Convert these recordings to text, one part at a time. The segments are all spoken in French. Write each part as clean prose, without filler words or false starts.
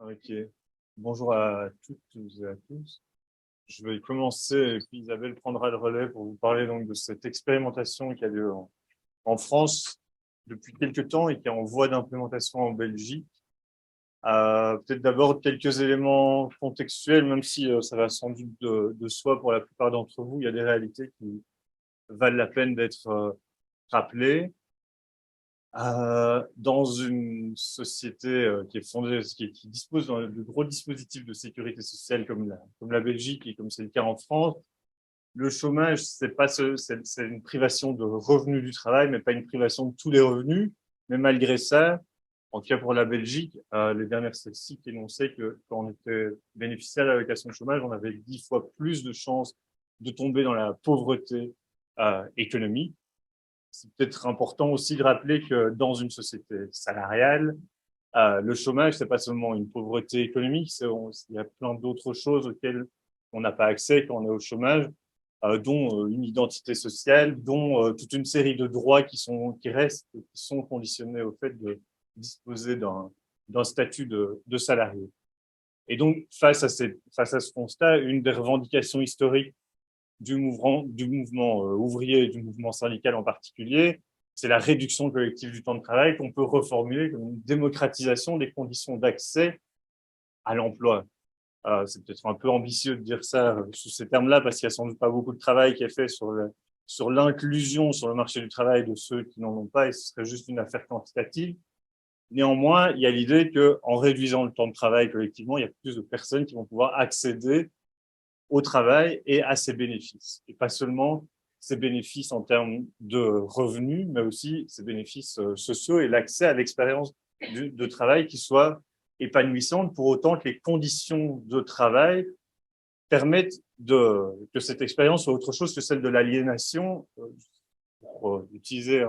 Ok. Bonjour à toutes et à tous. Je vais commencer et puis Isabelle prendra le relais pour vous parler donc de cette expérimentation qui a lieu en France depuis quelques temps et qui est en voie d'implémentation en Belgique. Peut-être d'abord quelques éléments contextuels, même si ça va sans doute de soi pour la plupart d'entre vous. Il y a des réalités qui valent la peine d'être rappelées. Dans une société qui est fondée, qui dispose de gros dispositifs de sécurité sociale comme la Belgique et comme c'est le cas en France, le chômage, c'est une privation de revenus du travail, mais pas une privation de tous les revenus. Mais malgré ça, en tout cas pour la Belgique, les dernières statistiques énonçaient que quand on était bénéficiaire de l'allocation de chômage, on avait 10 fois plus de chances de tomber dans la pauvreté économique. C'est peut-être important aussi de rappeler que dans une société salariale, le chômage, c'est pas seulement une pauvreté économique, il y a plein d'autres choses auxquelles on n'a pas accès quand on est au chômage, dont une identité sociale, dont toute une série de droits qui restent, qui sont conditionnés au fait de disposer d'un statut de salarié. Et donc, face à ce constat, une des revendications historiques du mouvement ouvrier et du mouvement syndical en particulier, c'est la réduction collective du temps de travail qu'on peut reformuler comme une démocratisation des conditions d'accès à l'emploi. C'est peut-être un peu ambitieux de dire ça sous ces termes-là, parce qu'il n'y a sans doute pas beaucoup de travail qui est fait sur l'inclusion sur le marché du travail de ceux qui n'en ont pas, et ce serait juste une affaire quantitative. Néanmoins, il y a l'idée qu'en réduisant le temps de travail collectivement, il y a plus de personnes qui vont pouvoir accéder au travail et à ses bénéfices. Et pas seulement ses bénéfices en termes de revenus, mais aussi ses bénéfices sociaux et l'accès à l'expérience de travail qui soit épanouissante, pour autant que les conditions de travail permettent que cette expérience soit autre chose que celle de l'aliénation, pour utiliser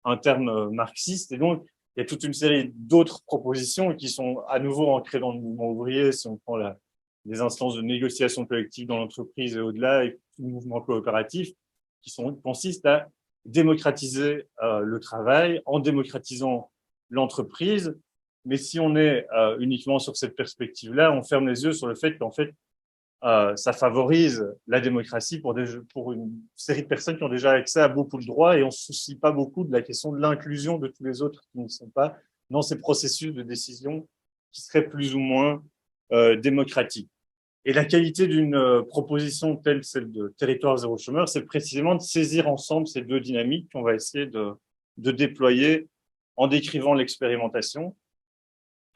un terme marxiste. Et donc, il y a toute une série d'autres propositions qui sont à nouveau ancrées dans le mouvement ouvrier, si on prend les instances de négociation collective dans l'entreprise et au-delà, et tout le mouvement coopératif, consiste à démocratiser le travail en démocratisant l'entreprise. Mais si on est uniquement sur cette perspective-là, on ferme les yeux sur le fait qu'en fait, ça favorise la démocratie pour une série de personnes qui ont déjà accès à beaucoup de droits, et on ne se soucie pas beaucoup de la question de l'inclusion de tous les autres qui ne sont pas dans ces processus de décision qui seraient plus ou moins démocratiques. Et la qualité d'une proposition telle celle de Territoire zéro chômeur, c'est précisément de saisir ensemble ces deux dynamiques qu'on va essayer de déployer en décrivant l'expérimentation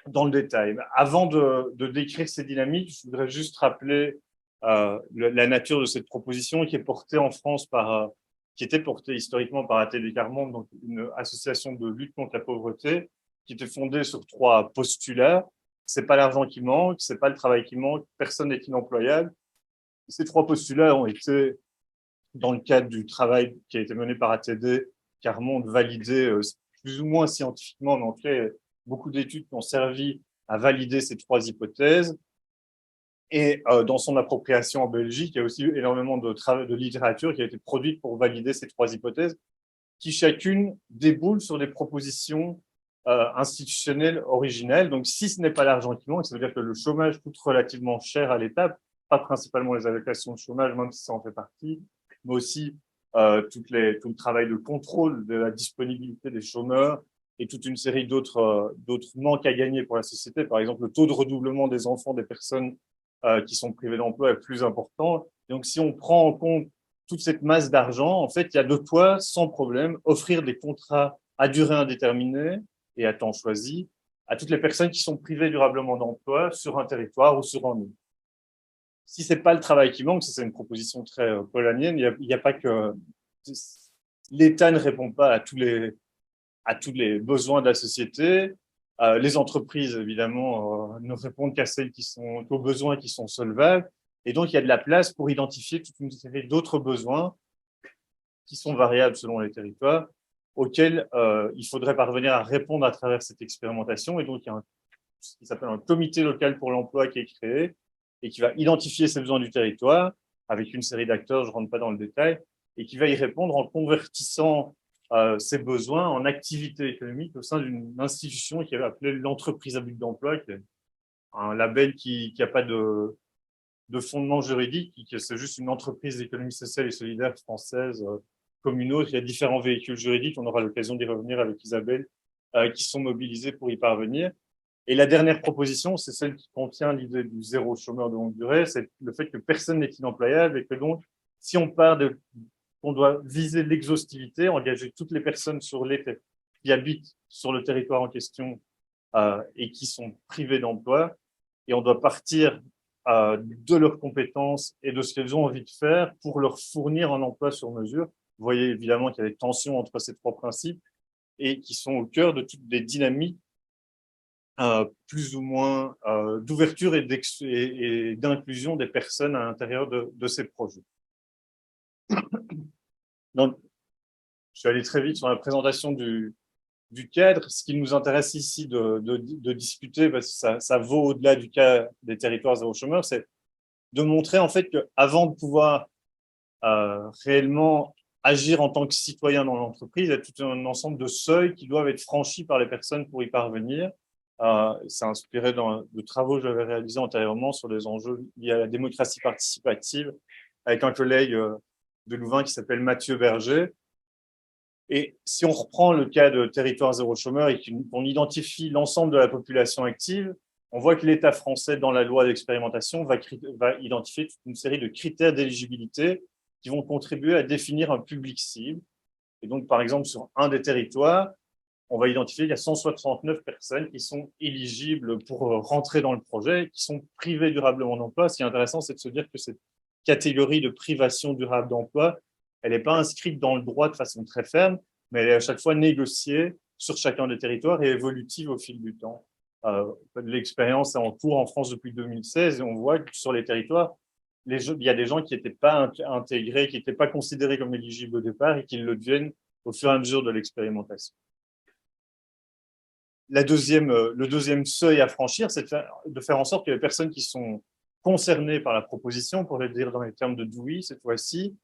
dans le détail. Avant de décrire ces dynamiques, je voudrais juste rappeler la nature de cette proposition qui est portée en France qui était portée historiquement par ATD Carmonde, donc une association de lutte contre la pauvreté, qui était fondée sur trois postulats. C'est pas l'argent qui manque, c'est pas le travail qui manque, personne n'est inemployable. Ces trois postulats ont été, dans le cadre du travail qui a été mené par ATD Carmonde, validés plus ou moins scientifiquement, mais en fait, beaucoup d'études qui ont servi à valider ces trois hypothèses. Et dans son appropriation en Belgique, il y a aussi eu énormément de littérature qui a été produite pour valider ces trois hypothèses, qui chacune déboule sur des propositions institutionnelles originelles. Donc, si ce n'est pas l'argent qui manque, ça veut dire que le chômage coûte relativement cher à l'État, pas principalement les allocations de chômage, même si ça en fait partie, mais aussi tout le travail de contrôle de la disponibilité des chômeurs et toute une série d'autres manques à gagner pour la société. Par exemple, le taux de redoublement des enfants des personnes qui sont privées d'emploi est plus important. Donc, si on prend en compte toute cette masse d'argent, en fait, il y a de quoi, sans problème, offrir des contrats à durée indéterminée et à temps choisi à toutes les personnes qui sont privées durablement d'emploi sur un territoire ou sur un autre. Si c'est pas le travail qui manque, c'est une proposition très polanyienne, il y a pas que l'État ne répond pas à tous les besoins de la société. Les entreprises, évidemment, ne répondent qu'aux besoins qui sont solvables. Et donc, il y a de la place pour identifier toute une série d'autres besoins qui sont variables selon les territoires, auxquels il faudrait parvenir à répondre à travers cette expérimentation. Et donc, il y a ce qui s'appelle un comité local pour l'emploi qui est créé et qui va identifier ces besoins du territoire avec une série d'acteurs, je ne rentre pas dans le détail, et qui va y répondre en convertissant ces besoins en activité économique au sein d'une institution qui est appelée l'entreprise à but d'emploi, qui est un label qui n'a pas de fondement juridique, que c'est juste une entreprise d'économie sociale et solidaire française comme une autre. Il y a différents véhicules juridiques, on aura l'occasion d'y revenir avec Isabelle, qui sont mobilisés pour y parvenir. Et la dernière proposition, c'est celle qui contient l'idée du zéro chômeur de longue durée, c'est le fait que personne n'est inemployable et que donc, si on on doit viser l'exhaustivité, engager toutes les personnes qui habitent sur le territoire en question et qui sont privées d'emploi, et on doit partir de leurs compétences et de ce qu'elles ont envie de faire pour leur fournir un emploi sur mesure. Vous voyez évidemment qu'il y a des tensions entre ces trois principes et qui sont au cœur de toutes les dynamiques plus ou moins d'ouverture et d'inclusion des personnes à l'intérieur de ces projets. Donc, je suis allé très vite sur la présentation du cadre. Ce qui nous intéresse ici de discuter, parce que ça vaut au-delà du cas des territoires zéro chômeur, c'est de montrer en fait qu'avant de pouvoir réellement agir en tant que citoyen dans l'entreprise, il y a tout un ensemble de seuils qui doivent être franchis par les personnes pour y parvenir. C'est inspiré de travaux que j'avais réalisés antérieurement sur les enjeux liés à la démocratie participative avec un collègue de Louvain qui s'appelle Mathieu Berger. Et si on reprend le cas de territoire zéro chômeur et qu'on identifie l'ensemble de la population active, on voit que l'État français, dans la loi d'expérimentation, va identifier toute une série de critères d'éligibilité qui vont contribuer à définir un public cible. Et donc, par exemple, sur un des territoires, on va identifier qu'il y a 169 personnes qui sont éligibles pour rentrer dans le projet, qui sont privées durablement d'emploi. Ce qui est intéressant, c'est de se dire que cette catégorie de privation durable d'emploi, elle n'est pas inscrite dans le droit de façon très ferme, mais elle est à chaque fois négociée sur chacun des territoires et évolutive au fil du temps. L'expérience est en cours en France depuis 2016 et on voit que sur les territoires, il y a des gens qui n'étaient pas intégrés, qui n'étaient pas considérés comme éligibles au départ et qui le deviennent au fur et à mesure de l'expérimentation. Le deuxième seuil à franchir, c'est de faire en sorte que les personnes qui sont concernées par la proposition, pour le dire dans les termes de Dewey cette fois-ci,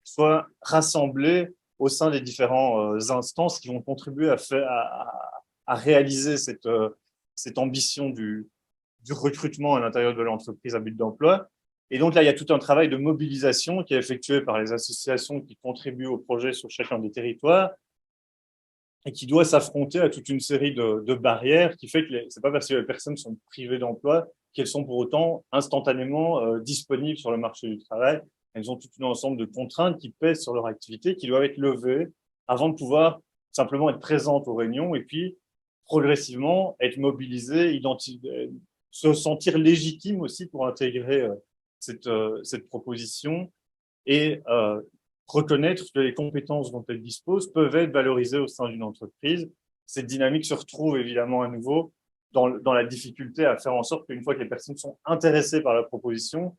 soient rassemblées au sein des différentes instances qui vont contribuer à réaliser cette ambition du recrutement à l'intérieur de l'entreprise à but d'emploi. Et donc là, il y a tout un travail de mobilisation qui est effectué par les associations qui contribuent au projet sur chacun des territoires et qui doit s'affronter à toute une série de barrières qui fait que c'est pas parce que les personnes sont privées d'emploi qu'elles sont pour autant instantanément disponibles sur le marché du travail. Elles ont tout un ensemble de contraintes qui pèsent sur leur activité, qui doivent être levées avant de pouvoir simplement être présentes aux réunions et puis progressivement être mobilisées, se sentir légitime aussi pour intégrer cette proposition et reconnaître que les compétences dont elles disposent peuvent être valorisées au sein d'une entreprise. Cette dynamique se retrouve évidemment à nouveau dans la difficulté à faire en sorte qu'une fois que les personnes sont intéressées par la proposition,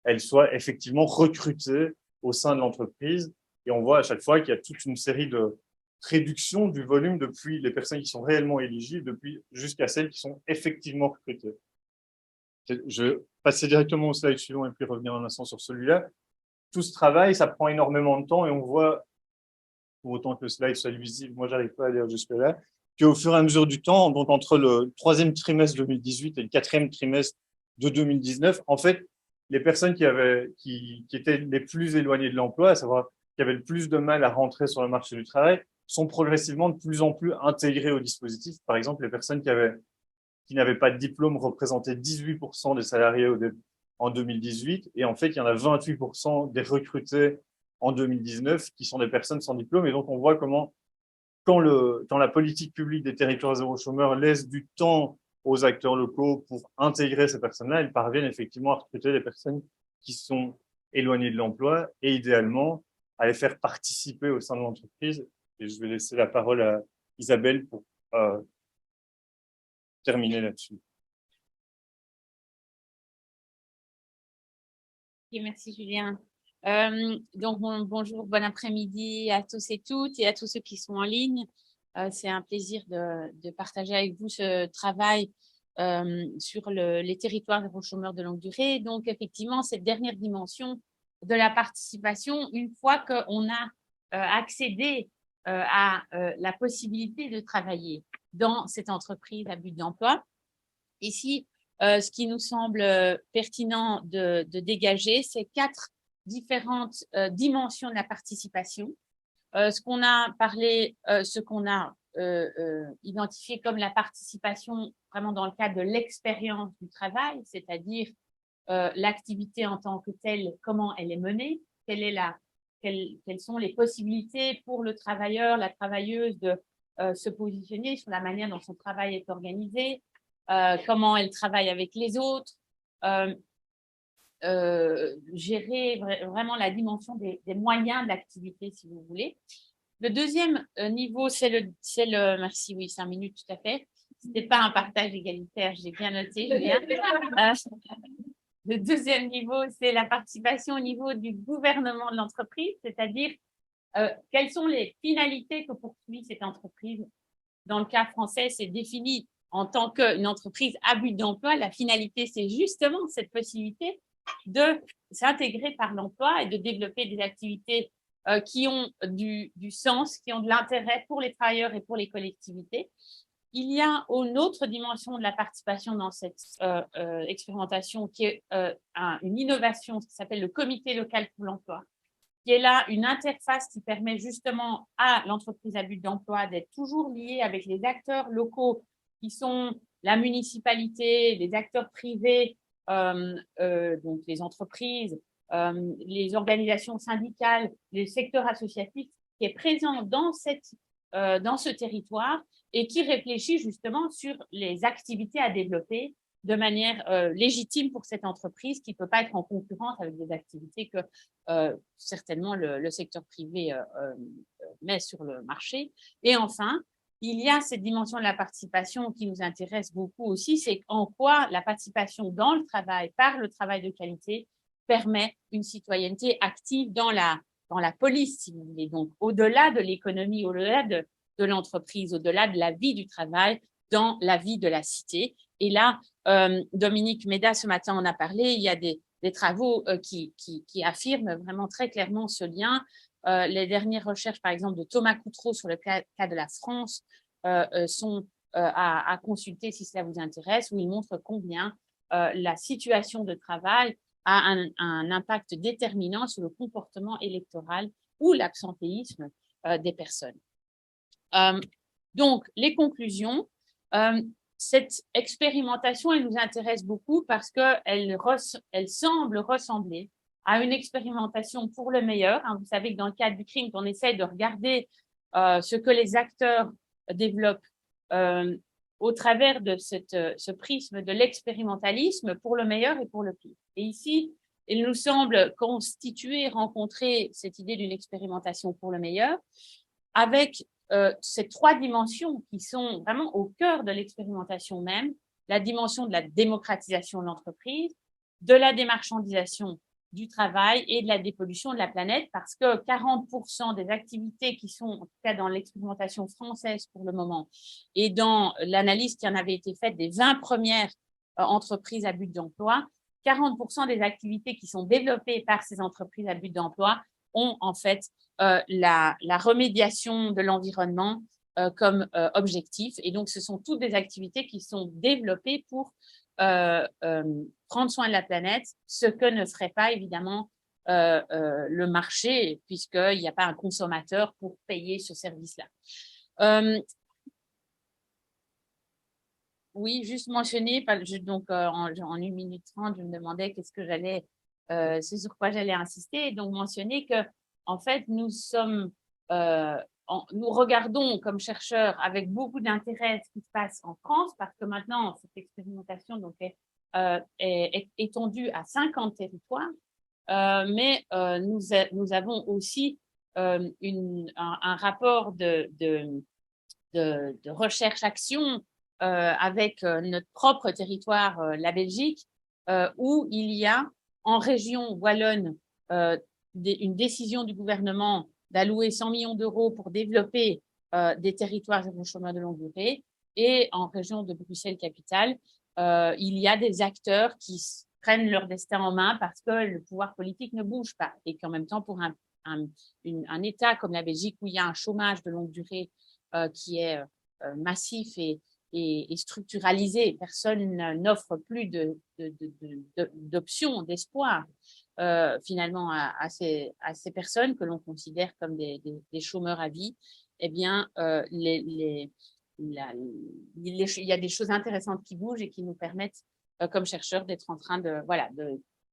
elles soient effectivement recrutées au sein de l'entreprise. Et on voit à chaque fois qu'il y a toute une série de réductions du volume depuis les personnes qui sont réellement éligibles, jusqu'à celles qui sont effectivement recrutées. Je vais passer directement au slide suivant et puis revenir un instant sur celui-là. Tout ce travail, ça prend énormément de temps et on voit, pour autant que le slide soit visible, moi, j'arrive pas à lire jusque-là, qu'au fur et à mesure du temps, donc entre le troisième trimestre 2018 et le quatrième trimestre de 2019, en fait, les personnes qui étaient les plus éloignées de l'emploi, à savoir qui avaient le plus de mal à rentrer sur le marché du travail, sont progressivement de plus en plus intégrées au dispositif. Par exemple, les personnes qui n'avaient pas de diplôme représentaient 18% des salariés en 2018. Et en fait, il y en a 28% des recrutés en 2019 qui sont des personnes sans diplôme. Et donc, on voit comment, quand la politique publique des territoires zéro chômeur laisse du temps aux acteurs locaux pour intégrer ces personnes-là, ils parviennent effectivement à recruter des personnes qui sont éloignées de l'emploi et idéalement à les faire participer au sein de l'entreprise. Et je vais laisser la parole à Isabelle pour terminer là-dessus. Merci Julien. Donc bonjour, bon après-midi à tous et toutes et à tous ceux qui sont en ligne. C'est un plaisir de partager avec vous ce travail sur les territoires zéro chômeur de longue durée. Donc effectivement, cette dernière dimension de la participation, une fois qu'on a accédé à la possibilité de travailler dans cette entreprise à but d'emploi. Ici, ce qui nous semble pertinent de dégager, c'est 4 différentes dimensions de la participation. Ce qu'on a parlé, ce qu'on a identifié comme la participation vraiment dans le cadre de l'expérience du travail, c'est-à-dire l'activité en tant que telle, comment elle est menée, quelles sont les possibilités pour le travailleur, la travailleuse de se positionner sur la manière dont son travail est organisé, comment elle travaille avec les autres, gérer vraiment la dimension des moyens de l'activité, si vous voulez. Le deuxième niveau, c'est le, merci, oui, 5 minutes, tout à fait. C'était pas un partage égalitaire, j'ai bien noté, Julien. Le deuxième niveau, c'est la participation au niveau du gouvernement de l'entreprise, c'est-à-dire quelles sont les finalités que poursuit cette entreprise. Dans le cas français, c'est défini en tant qu'une entreprise à but d'emploi. La finalité, c'est justement cette possibilité de s'intégrer par l'emploi et de développer des activités qui ont du sens, qui ont de l'intérêt pour les travailleurs et pour les collectivités. Il y a une autre dimension de la participation dans cette expérimentation qui est une innovation qui s'appelle le comité local pour l'emploi, qui est là une interface qui permet justement à l'entreprise à but d'emploi d'être toujours liée avec les acteurs locaux qui sont la municipalité, les acteurs privés, donc les entreprises, les organisations syndicales, les secteurs associatifs, qui est présent dans ce territoire et qui réfléchit justement sur les activités à développer de manière légitime pour cette entreprise qui ne peut pas être en concurrence avec des activités que certainement le secteur privé met sur le marché. Et enfin, il y a cette dimension de la participation qui nous intéresse beaucoup aussi, c'est en quoi la participation dans le travail, par le travail de qualité, permet une citoyenneté active dans la police, si vous voulez. Donc, au-delà de l'économie, au-delà de l'entreprise, au-delà de la vie du travail, dans la vie de la cité. Et là, Dominique Méda, ce matin, en a parlé, il y a des travaux qui affirment vraiment très clairement ce lien. Les dernières recherches, par exemple, de Thomas Coutreau sur le cas de la France sont à consulter si cela vous intéresse, où il montre combien la situation de travail a un impact déterminant sur le comportement électoral ou l'absentéisme des personnes. Donc, les conclusions. Cette expérimentation, elle nous intéresse beaucoup parce qu'elle semble ressembler à une expérimentation pour le meilleur. Vous savez que dans le cadre du crime, on essaie de regarder ce que les acteurs développent au travers de ce prisme de l'expérimentalisme pour le meilleur et pour le pire. Et ici, il nous semble rencontrer cette idée d'une expérimentation pour le meilleur avec ces 3 dimensions qui sont vraiment au cœur de l'expérimentation même, la dimension de la démocratisation de l'entreprise, de la démarchandisation du travail et de la dépollution de la planète, parce que 40% des activités qui sont, en tout cas dans l'expérimentation française pour le moment, et dans l'analyse qui en avait été faite des 20 premières entreprises à but d'emploi, 40% des activités qui sont développées par ces entreprises à but d'emploi ont en fait la remédiation de l'environnement comme objectif. Et donc, ce sont toutes des activités qui sont développées pour prendre soin de la planète, ce que ne ferait pas évidemment le marché, puisqu'il n'y a pas un consommateur pour payer ce service-là. Oui, juste mentionner, donc en 1 minute 30, je me demandais qu'est-ce que c'est sur quoi j'allais insister, et donc mentionner que en fait, nous regardons comme chercheurs avec beaucoup d'intérêt ce qui se passe en France, parce que maintenant, cette expérimentation donc, est étendue à 50 territoires, mais nous avons aussi un rapport de recherche-action avec notre propre territoire, la Belgique, où il y a en région wallonne une décision du gouvernement d'allouer 100 millions d'euros pour développer des territoires zéro chômeur de longue durée. Et en région de Bruxelles-Capitale, il y a des acteurs qui prennent leur destin en main parce que le pouvoir politique ne bouge pas. Et qu'en même temps, pour un État comme la Belgique, où il y a un chômage de longue durée qui est massif et est structuralisé. Personne n'offre plus d'options, d'espoir finalement à ces personnes que l'on considère comme des chômeurs à vie. Eh bien, il y a des choses intéressantes qui bougent et qui nous permettent, comme chercheurs, d'être en train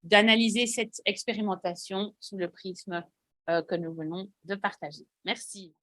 d'analyser cette expérimentation sous le prisme que nous venons de partager. Merci.